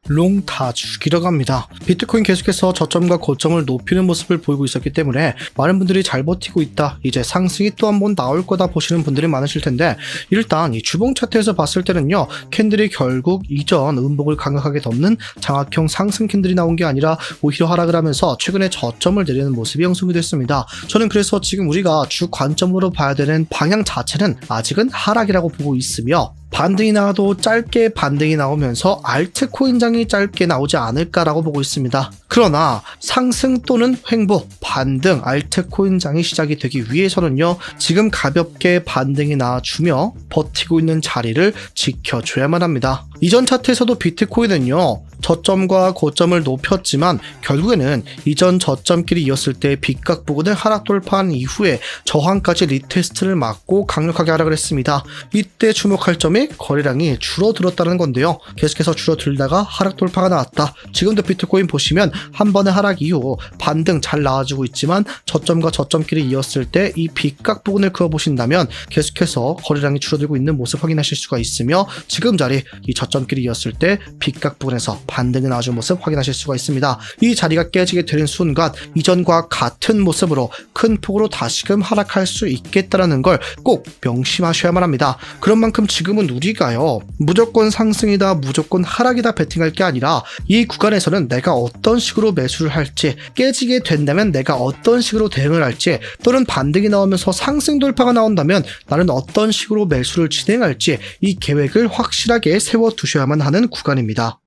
롱 다 죽이려고 합니다. 비트코인 계속해서 저점과 고점을 높이는 모습을 보이고 있었기 때문에 많은 분들이 잘 버티고 있다, 이제 상승이 또 한 번 나올 거다 보시는 분들이 많으실 텐데, 일단 이 주봉 차트에서 봤을 때는요, 캔들이 결국 이전 음봉을 강력하게 덮는 장악형 상승 캔들이 나온 게 아니라 오히려 하락을 하면서 최근에 저점을 내리는 모습이 형성이 됐습니다. 저는 그래서 지금 우리가 주 관점으로 봐야 되는 방향 자체는 아직은 하락이라고 보고 있으며, 반등이 나와도 짧게 반등이 나오면서 알트코인장이 짧게 나오지 않을까라고 보고 있습니다. 그러나 상승 또는 횡보, 반등, 알트코인장이 시작이 되기 위해서는요, 지금 가볍게 반등이 나와주며 버티고 있는 자리를 지켜줘야만 합니다. 이전 차트에서도 비트코인은요, 저점과 고점을 높였지만 결국에는 이전 저점끼리 이었을 때 빗각 부근을 하락 돌파한 이후에 저항까지 리테스트를 맞고 강력하게 하락을 했습니다. 이때 주목할 점이 거래량이 줄어들었다는 건데요. 계속해서 줄어들다가 하락 돌파가 나왔다. 지금도 비트코인 보시면 한 번의 하락 이후 반등 잘 나와주고 있지만 저점과 저점끼리 이었을 때 이 빗각 부근을 그어보신다면 계속해서 거래량이 줄어들고 있는 모습 확인하실 수가 있으며, 지금 자리 이 저점끼리 이었을 때 빗각 부근에서 반등이 나와준 모습 확인하실 수가 있습니다. 이 자리가 깨지게 되는 순간 이전과 같은 모습으로 큰 폭으로 다시금 하락할 수 있겠다라는 걸 꼭 명심하셔야만 합니다. 그런 만큼 지금은 우리가요, 무조건 상승이다, 무조건 하락이다 베팅할 게 아니라 이 구간에서는 내가 어떤 식으로 매수를 할지, 깨지게 된다면 내가 어떤 식으로 대응을 할지, 또는 반등이 나오면서 상승 돌파가 나온다면 나는 어떤 식으로 매수를 진행할지, 이 계획을 확실하게 세워두셔야만 하는 구간입니다.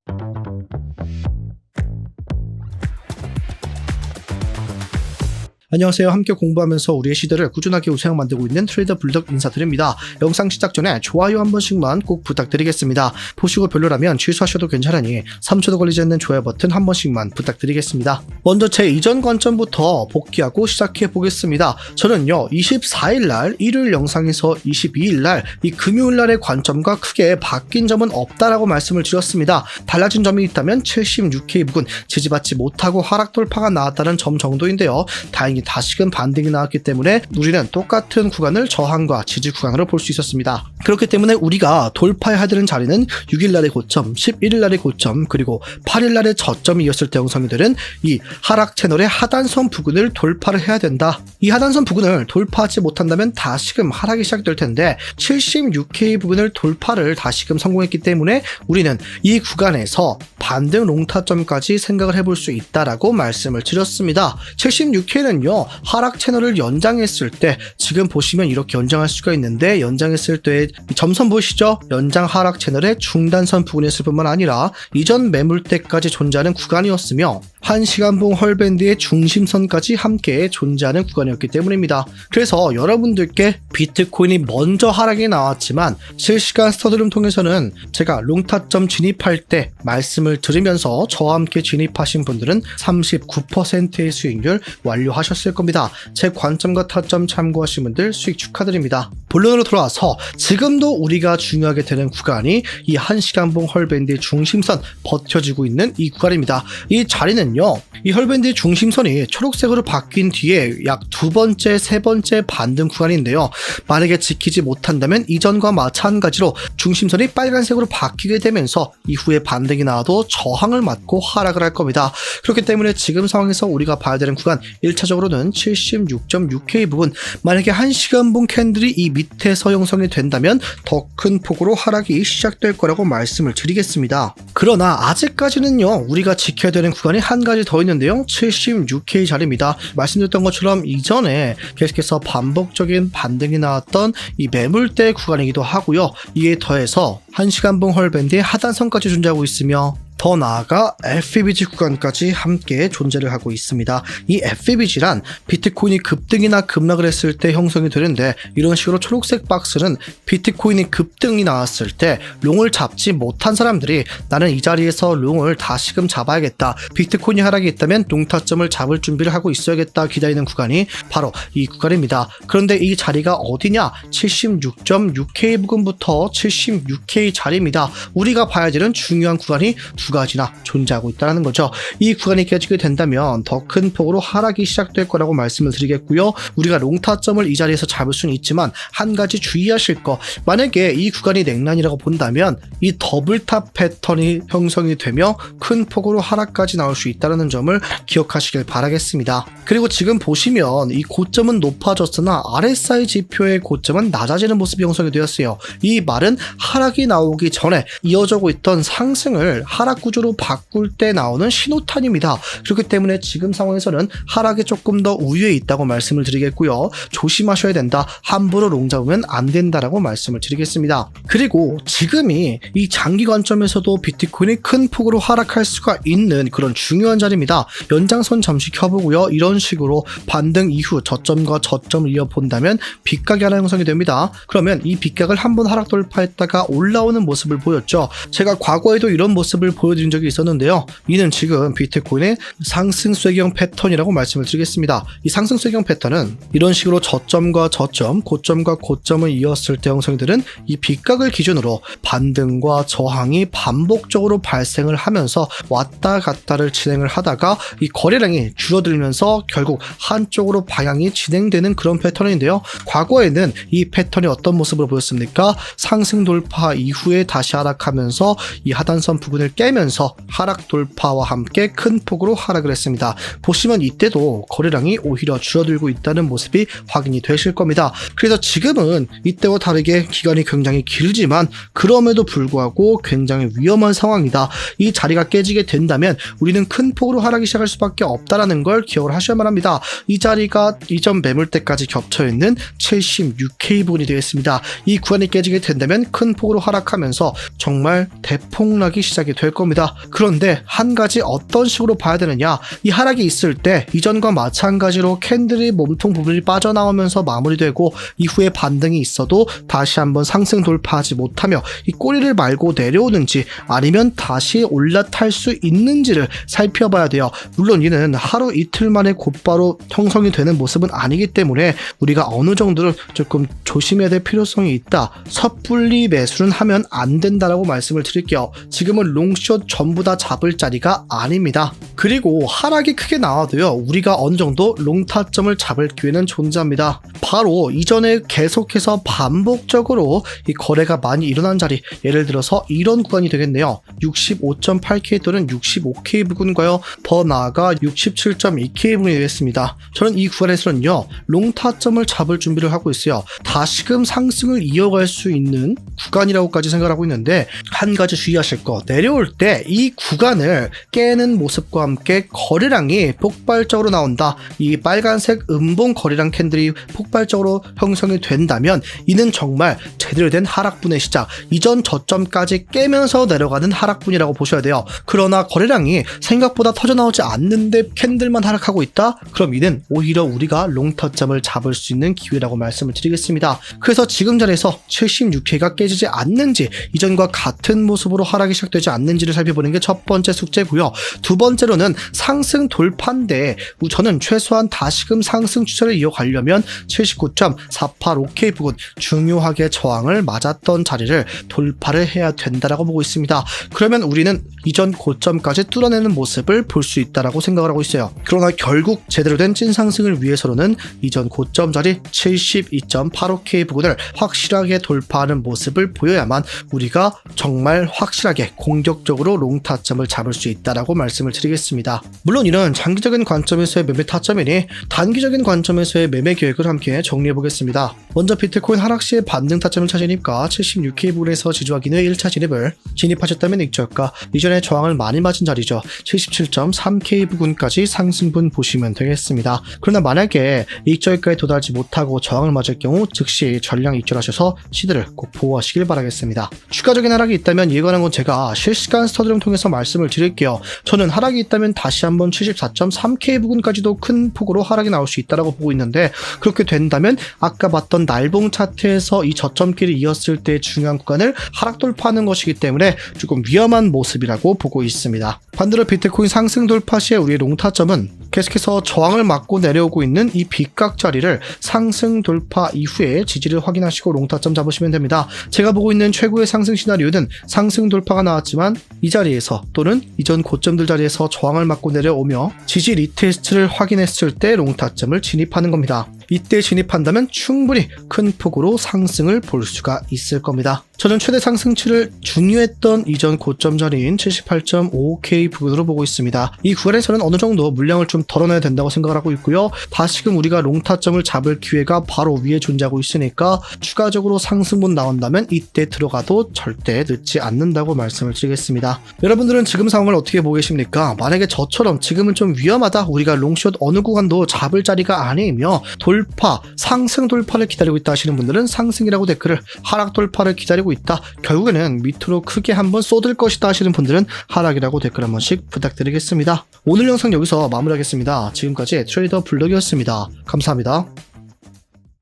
안녕하세요. 함께 공부하면서 우리의 시대를 꾸준하게 우세하게 만들고 있는 트레이더 불덕 인사드립니다. 영상 시작 전에 좋아요 한 번씩만 꼭 부탁드리겠습니다. 보시고 별로라면 취소하셔도 괜찮으니 3초도 걸리지 않는 좋아요 버튼 한 번씩만 부탁드리겠습니다. 먼저 제 이전 관점부터 복귀하고 시작해 보겠습니다. 저는요, 24일날 일요일 영상에서 22일날 이 금요일날의 관점과 크게 바뀐 점은 없다라고 말씀을 드렸습니다. 달라진 점이 있다면 76K 부근 지지받지 못하고 하락 돌파가 나왔다는 점 정도인데요. 다행히 다시금 반등이 나왔기 때문에 우리는 똑같은 구간을 저항과 지지 구간으로 볼 수 있었습니다. 그렇기 때문에 우리가 돌파해야 되는 자리는 6일날의 고점, 11일날의 고점, 그리고 8일날의 저점이 이었을 때 형성이 되는 이 하락 채널의 하단선 부근을 돌파를 해야 된다. 이 하단선 부근을 돌파하지 못한다면 다시금 하락이 시작될 텐데, 76K 부근을 돌파를 다시금 성공했기 때문에 우리는 이 구간에서 반등 롱타점까지 생각을 해볼 수 있다라고 말씀을 드렸습니다. 76K는요, 하락 채널을 연장했을 때, 지금 보시면 이렇게 연장할 수가 있는데, 연장했을 때 점선 보이시죠? 연장 하락 채널의 중단선 부근이었을 뿐만 아니라 이전 매물대까지 존재하는 구간이었으며 1시간봉 헐밴드의 중심선까지 함께 존재하는 구간이었기 때문입니다. 그래서 여러분들께 비트코인이 먼저 하락이 나왔지만 실시간 스터디룸 통해서는 제가 롱타점 진입할 때 말씀을 들으면서 저와 함께 진입하신 분들은 39%의 수익률 완료하셨을 겁니다. 제 관점과 타점 참고하신 분들 수익 축하드립니다. 본론으로 돌아와서 지금도 우리가 중요하게 되는 구간이 이 1시간봉 헐밴드의 중심선 버텨지고 있는 이 구간입니다. 이 자리는요, 이 헐밴드의 중심선이 초록색으로 바뀐 뒤에 약 두 번째, 세 번째 반등 구간인데요. 만약에 지키지 못한다면 이전과 마찬가지로 중심선이 빨간색으로 바뀌게 되면서 이후에 반등이 나와도 저항을 맞고 하락을 할 겁니다. 그렇기 때문에 지금 상황에서 우리가 봐야 되는 구간 1차적으로는 76.6K 부분, 만약에 1시간봉 캔들이 이 밑에서 형성이 된다면 더 큰 폭으로 하락이 시작될 거라고 말씀을 드리겠습니다. 그러나 아직까지는요, 우리가 지켜야 되는 구간이 한 가지 더 있는데요, 76K 자리입니다. 말씀드렸던 것처럼 이전에 계속해서 반복적인 반등이 나왔던 이 매물대 구간이기도 하고요. 이에 더해서 1시간봉 헐밴드의 하단선까지 존재하고 있으며 더 나아가 FEBG 구간까지 함께 존재를 하고 있습니다. 이 FEBG란 비트코인이 급등이나 급락을 했을 때 형성이 되는데, 이런 식으로 초록색 박스는 비트코인이 급등이 나왔을 때 롱을 잡지 못한 사람들이 나는 이 자리에서 롱을 다시금 잡아야겠다, 비트코인이 하락이 있다면 롱타점을 잡을 준비를 하고 있어야겠다 기다리는 구간이 바로 이 구간입니다. 그런데 이 자리가 어디냐? 76.6K 부근부터 76K 자리입니다. 우리가 봐야 되는 중요한 구간이 두 두 가지나 존재하고 있다는 거죠. 이 구간이 깨지게 된다면 더 큰 폭으로 하락이 시작될 거라고 말씀을 드리겠고요. 우리가 롱타점을 이 자리에서 잡을 수는 있지만 한 가지 주의하실 거, 만약에 이 구간이 냉난이라고 본다면 이 더블탑 패턴이 형성이 되며 큰 폭으로 하락까지 나올 수 있다는 점을 기억하시길 바라겠습니다. 그리고 지금 보시면 이 고점은 높아졌으나 RSI 지표의 고점은 낮아지는 모습이 형성이 되었어요. 이 말은 하락이 나오기 전에 이어지고 있던 상승을 하락 구조로 바꿀 때 나오는 신호탄입니다. 그렇기 때문에 지금 상황에서는 하락이 조금 더 우위에 있다고 말씀을 드리겠고요. 조심하셔야 된다. 함부로 롱 잡으면 안 된다라고 말씀을 드리겠습니다. 그리고 지금이 이 장기 관점에서도 비트코인이 큰 폭으로 하락할 수가 있는 그런 중요한 자리입니다. 연장선 잠시 켜보고요. 이런 식으로 반등 이후 저점과 저점을 이어본다면 빗각이 하나 형성이 됩니다. 그러면 이 빗각을 한번 하락 돌파했다가 올라오는 모습을 보였죠. 제가 과거에도 이런 모습을 보여드린 적이 있었는데요. 이는 지금 비트코인의 상승 쐐기형 패턴이라고 말씀을 드리겠습니다. 이 상승 쐐기형 패턴은 이런 식으로 저점과 저점, 고점과 고점을 이었을 때 형성이 되는 이 빗각을 기준으로 반등과 저항이 반복적으로 발생을 하면서 왔다 갔다를 진행을 하다가 이 거래량이 줄어들면서 결국 한쪽으로 방향이 진행되는 그런 패턴인데요. 과거에는 이 패턴이 어떤 모습으로 보였습니까? 상승 돌파 이후에 다시 하락하면서 이 하단선 부분을 깨면서 하락 돌파와 함께 큰 폭으로 하락을 했습니다. 보시면 이때도 거래량이 오히려 줄어들고 있다는 모습이 확인이 되실 겁니다. 그래서 지금은 이때와 다르게 기간이 굉장히 길지만 그럼에도 불구하고 굉장히 위험한 상황이다. 이 자리가 깨지게 된다면 우리는 큰 폭으로 하락이 시작할 수밖에 없다라는 걸 기억을 하셔야만 합니다. 이 자리가 이전 매물대까지 겹쳐있는 76K 부분이 되겠습니다. 이 구간이 깨지게 된다면 큰 폭으로 하락하면서 정말 대폭락이 시작이 될 겁니다. 그런데 한 가지 어떤 식으로 봐야 되느냐, 이 하락이 있을 때 이전과 마찬가지로 캔들이 몸통 부분이 빠져나오면서 마무리되고 이후에 반등이 있어도 다시 한번 상승 돌파하지 못하며 이 꼬리를 말고 내려오는지 아니면 다시 올라탈 수 있는지를 살펴봐야 돼요. 물론 이는 하루 이틀 만에 곧바로 형성이 되는 모습은 아니기 때문에 우리가 어느 정도는 조금 조심해야 될 필요성이 있다. 섣불리 매수는 하면 안 된다라고 말씀을 드릴게요. 지금은 롱숏 전부 다 잡을 자리가 아닙니다. 그리고 하락이 크게 나와도요, 우리가 어느 정도 롱타점을 잡을 기회는 존재합니다. 바로 이전에 계속해서 반복적으로 이 거래가 많이 일어난 자리, 예를 들어서 이런 구간이 되겠네요. 65.8K 또는 65K 부근과요, 더 나아가 67.2K 부근이 되겠습니다. 저는 이 구간에서는요, 롱타점을 잡을 준비를 하고 있어요. 다시금 상승을 이어갈 수 있는 구간이라고까지 생각하고 있는데, 한 가지 주의하실 거, 내려올 때 이 구간을 깨는 모습과 함께 거래량이 폭발적으로 나온다. 이 빨간색 음봉 거래량 캔들이 폭발적으로 형성이 된다면 이는 정말 제대로 된 하락분의 시작, 이전 저점까지 깨면서 내려가는 하락분이라고 보셔야 돼요. 그러나 거래량이 생각보다 터져나오지 않는데 캔들만 하락하고 있다? 그럼 이는 오히려 우리가 롱터점을 잡을 수 있는 기회라고 말씀을 드리겠습니다. 그래서 지금 자리에서 76K가 깨지지 않는지, 이전과 같은 모습으로 하락이 시작되지 않는지를 살펴보는 게 첫 번째 숙제고요. 두 번째로는 상승 돌파인데 저는 최소한 다시금 상승 추세를 이어가려면 79.485K 부근, 중요하게 저항을 맞았던 자리를 돌파를 해야 된다라고 보고 있습니다. 그러면 우리는 이전 고점까지 뚫어내는 모습을 볼 수 있다라고 생각을 하고 있어요. 그러나 결국 제대로 된 찐상승을 위해서는 이전 고점 자리 72.85K 부근을 확실하게 돌파하는 모습을 보여야만 우리가 정말 확실하게 공격적으로 롱타점을 잡을 수 있다라고 말씀을 드리겠습니다. 물론 이런 장기적인 관점에서의 매매 타점이니 단기적인 관점에서의 매매 계획을 함께 정리해 보겠습니다. 먼저 비트코인 하락 시에 반등 타점을 찾으니까 76K 부분에서 지지하기 위해 1차 진입을 진입하셨다면 익저가 이전에 저항을 많이 맞은 자리죠. 77.3K 부근까지 상승분 보시면 되겠습니다. 그러나 만약에 익저가에 도달하지 못하고 저항을 맞을 경우 즉시 전량 익절하셔서 시드를 꼭 보호하시길 바라겠습니다. 추가적인 하락이 있다면 이에 관한 건 제가 실시간 스터디를 통해서 말씀을 드릴게요. 저는 하락이 있다면 다시 한번 74.3K 부근까지도 큰 폭으로 하락이 나올 수 있다고 보고 있는데, 그렇게 된다면 아까 봤던 날봉 차트에서 이 저점끼리 이었을 때 중요한 구간을 하락 돌파하는 것이기 때문에 조금 위험한 모습이라고 보고 있습니다. 반대로 비트코인 상승 돌파 시에 우리의 롱타점은 계속해서 저항을 맞고 내려오고 있는 이 빗각 자리를 상승 돌파 이후에 지지를 확인하시고 롱타점 잡으시면 됩니다. 제가 보고 있는 최고의 상승 시나리오는 상승 돌파가 나왔지만 이 자리에서 또는 이전 고점들 자리에서 저항을 맞고 내려오며 지지 리테스트를 확인했을 때 롱타점을 진입하는 겁니다. 이때 진입한다면 충분히 큰 폭으로 상승을 볼 수가 있을 겁니다. 저는 최대 상승치를 중요했던 이전 고점 자리인 78.5K 부근으로 보고 있습니다. 이 구간에서는 어느 정도 물량을 좀 덜어내야 된다고 생각을 하고 있고요. 다시금 우리가 롱타점을 잡을 기회가 바로 위에 존재하고 있으니까 추가적으로 상승분 나온다면 이때 들어가도 절대 늦지 않는다고 말씀을 드리겠습니다. 여러분들은 지금 상황을 어떻게 보고 계십니까? 만약에 저처럼 지금은 좀 위험하다, 우리가 롱숏 어느 구간도 잡을 자리가 아니며 돌파, 상승 돌파를 기다리고 있다 하시는 분들은 상승이라고 댓글을, 하락 돌파를 기다리고 있다, 결국에는 밑으로 크게 한번 쏟을 것이다 하시는 분들은 하락이라고 댓글 한 번씩 부탁드리겠습니다. 오늘 영상 여기서 마무리하겠습니다. 지금까지 트레이더 블럭이었습니다. 감사합니다.